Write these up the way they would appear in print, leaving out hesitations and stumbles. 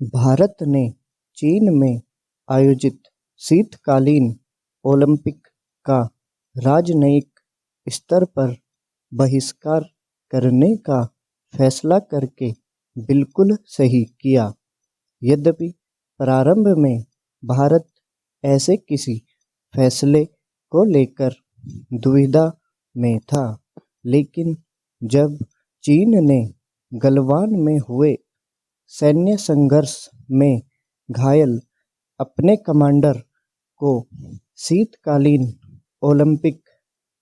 भारत ने चीन में आयोजित शीतकालीन ओलंपिक का राजनयिक स्तर पर बहिष्कार करने का फैसला करके बिल्कुल सही किया। यद्यपि प्रारंभ में भारत ऐसे किसी फैसले को लेकर दुविधा में था, लेकिन जब चीन ने गलवान में हुए सैन्य संघर्ष में घायल अपने कमांडर को शीतकालीन ओलंपिक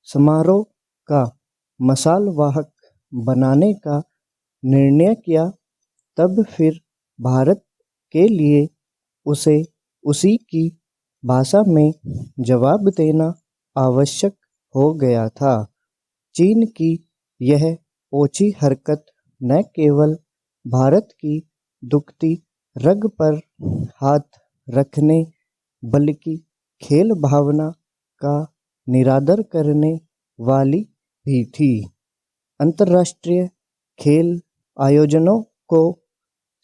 समारोह का मशाल वाहक बनाने का निर्णय किया, तब फिर भारत के लिए उसे उसी की भाषा में जवाब देना आवश्यक हो गया था। चीन की यह ओछी हरकत न केवल भारत की दुखती रग पर हाथ रखने बल्कि खेल भावना का निरादर करने वाली भी थी। अंतर्राष्ट्रीय खेल आयोजनों को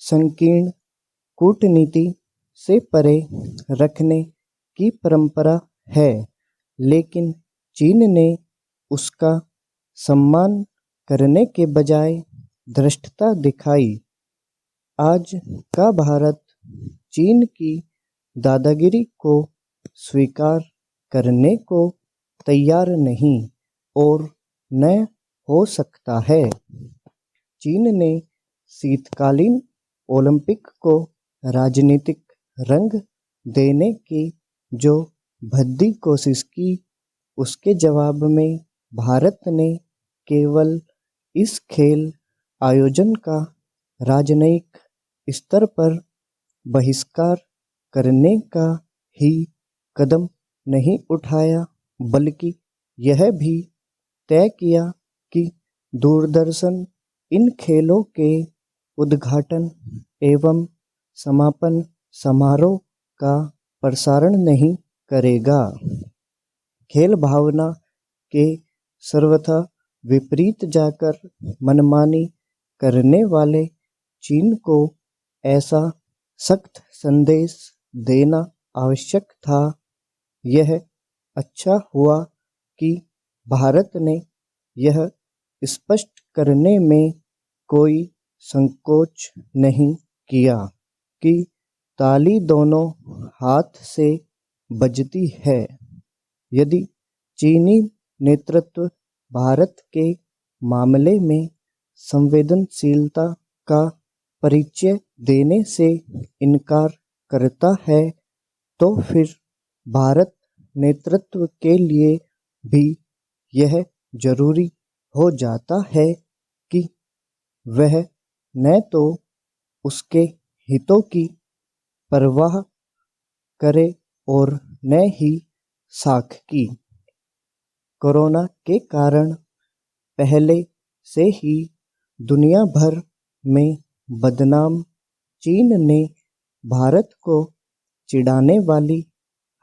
संकीर्ण कूटनीति से परे रखने की परंपरा है, लेकिन चीन ने उसका सम्मान करने के बजाय धृष्टता दिखाई। आज का भारत चीन की दादागिरी को स्वीकार करने को तैयार नहीं और न हो सकता है। चीन ने शीतकालीन ओलंपिक को राजनीतिक रंग देने की जो भद्दी कोशिश की, उसके जवाब में भारत ने केवल इस खेल आयोजन का राजनयिक स्तर पर बहिष्कार करने का ही कदम नहीं उठाया, बल्कि यह भी तय किया कि दूरदर्शन इन खेलों के उद्घाटन एवं समापन समारोह का प्रसारण नहीं करेगा। खेल भावना के सर्वथा विपरीत जाकर मनमानी करने वाले चीन को ऐसा सख्त संदेश देना आवश्यक था। यह अच्छा हुआ कि भारत ने यह स्पष्ट करने में कोई संकोच नहीं किया कि ताली दोनों हाथ से बजती है। यदि चीनी नेतृत्व भारत के मामले में संवेदनशीलता का परिचय देने से इनकार करता है, तो फिर भारत नेतृत्व के लिए भी यह जरूरी हो जाता है कि वह न तो उसके हितों की परवाह करे और न ही साख की। कोरोना के कारण पहले से ही दुनिया भर में बदनाम चीन ने भारत को चिढ़ाने वाली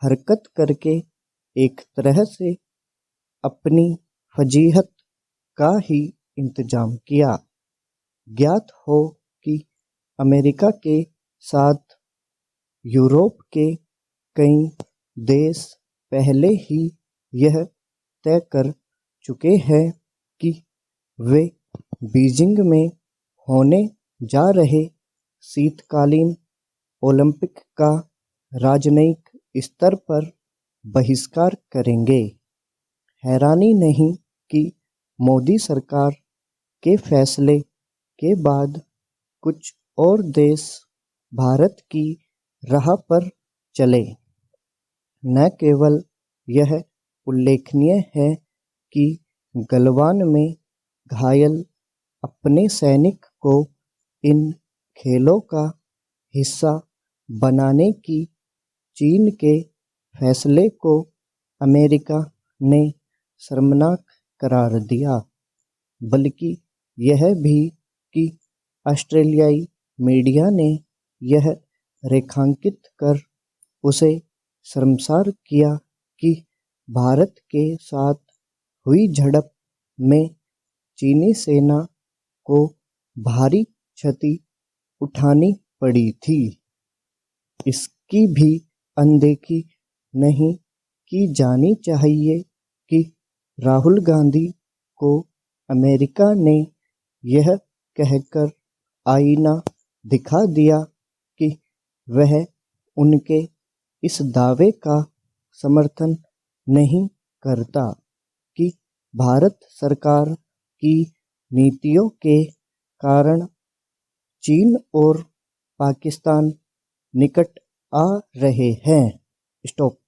हरकत करके एक तरह से अपनी फजीहत का ही इंतजाम किया। ज्ञात हो कि अमेरिका के साथ यूरोप के कई देश पहले ही यह तय कर चुके हैं कि वे बीजिंग में होने जा रहे शीतकालीन ओलंपिक का राजनयिक स्तर पर बहिष्कार करेंगे। हैरानी नहीं कि मोदी सरकार के फैसले के बाद कुछ और देश भारत की राह पर चले। न केवल यह उल्लेखनीय है कि गलवान में घायल अपने सैनिक को इन खेलों का हिस्सा बनाने की चीन के फैसले को अमेरिका ने शर्मनाक करार दिया, बल्कि यह भी कि ऑस्ट्रेलियाई मीडिया ने यह रेखांकित कर उसे शर्मसार किया कि भारत के साथ हुई झड़प में चीनी सेना को भारी क्षति उठानी पड़ी थी। इसकी भी अनदेखी नहीं की जानी चाहिए कि राहुल गांधी को अमेरिका ने यह कहकर आईना दिखा दिया कि वह उनके इस दावे का समर्थन नहीं करता कि भारत सरकार की नीतियों के कारण चीन और पाकिस्तान निकट आ रहे हैं। स्टॉप।